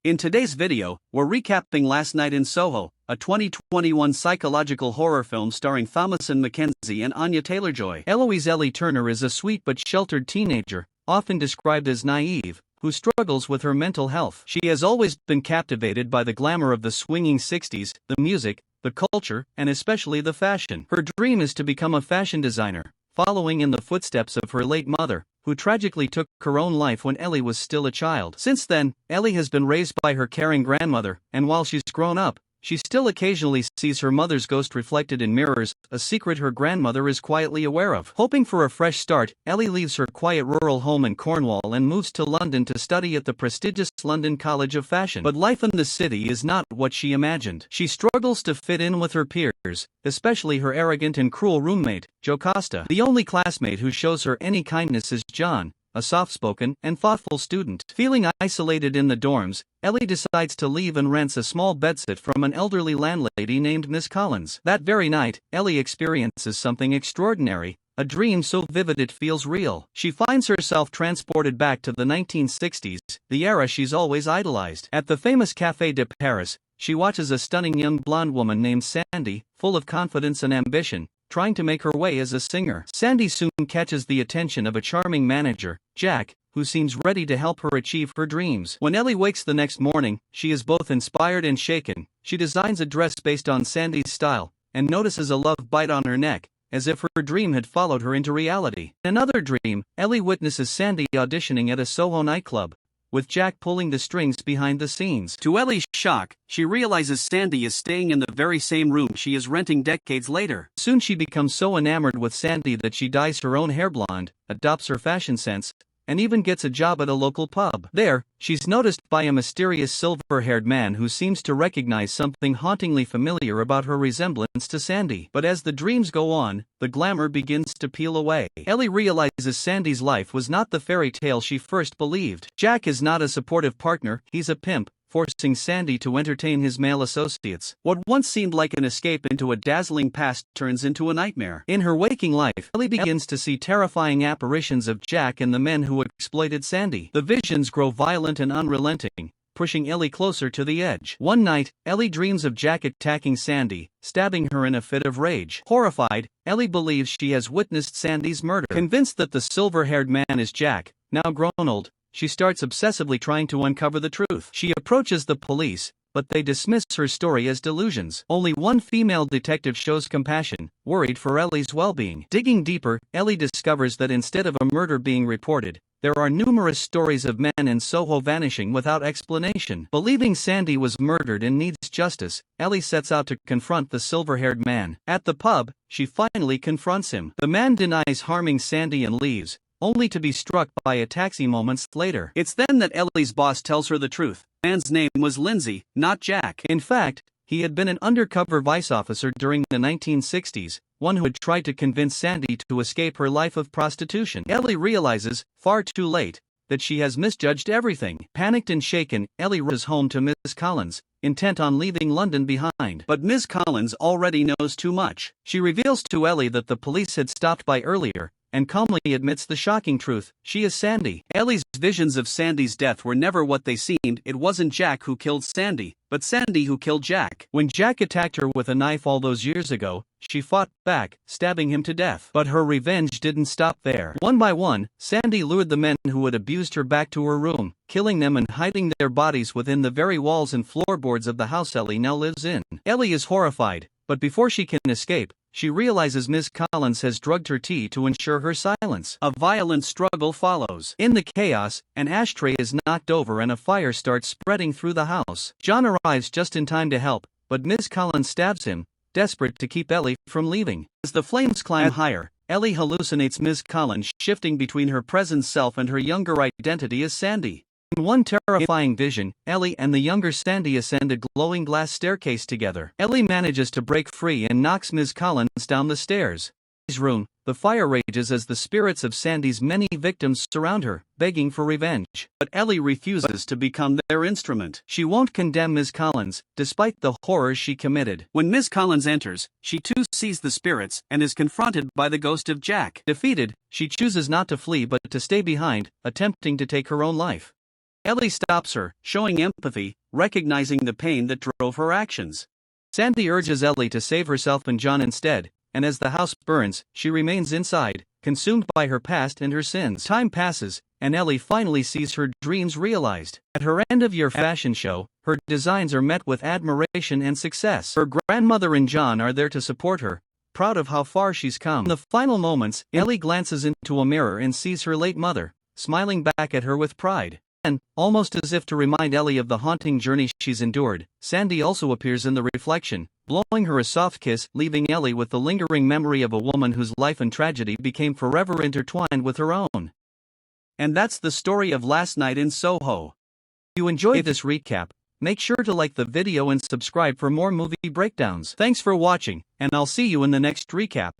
In today's video, we're recapping Last Night in Soho, a 2021 psychological horror film starring Thomasin McKenzie and Anya Taylor-Joy. Eloise Ellie Turner is a sweet but sheltered teenager, often described as naive, who struggles with her mental health. She has always been captivated by the glamour of the swinging 60s, the music, the culture, and especially the fashion. Her dream is to become a fashion designer, following in the footsteps of her late mother, who tragically took her own life when Ellie was still a child. Since then, Ellie has been raised by her caring grandmother, and while she's grown up, she still occasionally sees her mother's ghost reflected in mirrors, a secret her grandmother is quietly aware of. Hoping for a fresh start, Ellie leaves her quiet rural home in Cornwall and moves to London to study at the prestigious London College of Fashion. But life in the city is not what she imagined. She struggles to fit in with her peers, especially her arrogant and cruel roommate, Jocasta. The only classmate who shows her any kindness is John, a soft-spoken and thoughtful student. Feeling isolated in the dorms, Ellie decides to leave and rents a small bedsit from an elderly landlady named Miss Collins. That very night, Ellie experiences something extraordinary, a dream so vivid it feels real. She finds herself transported back to the 1960s, the era she's always idolized. At the famous Café de Paris, she watches a stunning young blonde woman named Sandy, full of confidence and ambition, trying to make her way as a singer. Sandy soon catches the attention of a charming manager, Jack, who seems ready to help her achieve her dreams. When Ellie wakes the next morning, she is both inspired and shaken. She designs a dress based on Sandy's style, and notices a love bite on her neck, as if her dream had followed her into reality. In another dream, Ellie witnesses Sandy auditioning at a Soho nightclub, with Jack pulling the strings behind the scenes. To Ellie's shock, she realizes Sandy is staying in the very same room she is renting decades later. Soon she becomes so enamored with Sandy that she dyes her own hair blonde, adopts her fashion sense, and even gets a job at a local pub. There, she's noticed by a mysterious silver-haired man who seems to recognize something hauntingly familiar about her resemblance to Sandy. But as the dreams go on, the glamour begins to peel away. Ellie realizes Sandy's life was not the fairy tale she first believed. Jack is not a supportive partner, he's a pimp, forcing Sandy to entertain his male associates. What once seemed like an escape into a dazzling past turns into a nightmare. In her waking life, Ellie begins to see terrifying apparitions of Jack and the men who exploited Sandy. The visions grow violent and unrelenting, pushing Ellie closer to the edge. One night, Ellie dreams of Jack attacking Sandy, stabbing her in a fit of rage. Horrified, Ellie believes she has witnessed Sandy's murder. Convinced that the silver-haired man is Jack, now grown old, she starts obsessively trying to uncover the truth. She approaches the police, but they dismiss her story as delusions. Only one female detective shows compassion, worried for Ellie's well-being. Digging deeper, Ellie discovers that instead of a murder being reported, there are numerous stories of men in Soho vanishing without explanation. Believing Sandy was murdered and needs justice, Ellie sets out to confront the silver-haired man. At the pub, she finally confronts him. The man denies harming Sandy and leaves, only to be struck by a taxi moments later. It's then that Ellie's boss tells her the truth. The man's name was Lindsay, not Jack. In fact, he had been an undercover vice officer during the 1960s, one who had tried to convince Sandy to escape her life of prostitution. Ellie realizes, far too late, that she has misjudged everything. Panicked and shaken, Ellie rushes home to Miss Collins, intent on leaving London behind. But Miss Collins already knows too much. She reveals to Ellie that the police had stopped by earlier, and calmly admits the shocking truth: she is Sandy. Ellie's visions of Sandy's death were never what they seemed. It wasn't Jack who killed Sandy, but Sandy who killed Jack. When Jack attacked her with a knife all those years ago, she fought back, stabbing him to death. But her revenge didn't stop there. One by one, Sandy lured the men who had abused her back to her room, killing them and hiding their bodies within the very walls and floorboards of the house Ellie now lives in. Ellie is horrified, but before she can escape, she realizes Miss Collins has drugged her tea to ensure her silence. A violent struggle follows. In the chaos, an ashtray is knocked over and a fire starts spreading through the house. John arrives just in time to help, but Miss Collins stabs him, desperate to keep Ellie from leaving. As the flames climb higher, Ellie hallucinates Miss Collins shifting between her present self and her younger identity as Sandy. In one terrifying vision, Ellie and the younger Sandy ascend a glowing glass staircase together. Ellie manages to break free and knocks Miss Collins down the stairs. In his room, the fire rages as the spirits of Sandy's many victims surround her, begging for revenge. But Ellie refuses to become their instrument. She won't condemn Miss Collins, despite the horrors she committed. When Miss Collins enters, she too sees the spirits and is confronted by the ghost of Jack. Defeated, she chooses not to flee but to stay behind, attempting to take her own life. Ellie stops her, showing empathy, recognizing the pain that drove her actions. Sandy urges Ellie to save herself and John instead, and as the house burns, she remains inside, consumed by her past and her sins. Time passes, and Ellie finally sees her dreams realized. At her end-of-year fashion show, her designs are met with admiration and success. Her grandmother and John are there to support her, proud of how far she's come. In the final moments, Ellie glances into a mirror and sees her late mother, smiling back at her with pride. And, almost as if to remind Ellie of the haunting journey she's endured, Sandy also appears in the reflection, blowing her a soft kiss, leaving Ellie with the lingering memory of a woman whose life and tragedy became forever intertwined with her own. And that's the story of Last Night in Soho. If you enjoyed this recap, make sure to like the video and subscribe for more movie breakdowns. Thanks for watching, and I'll see you in the next recap.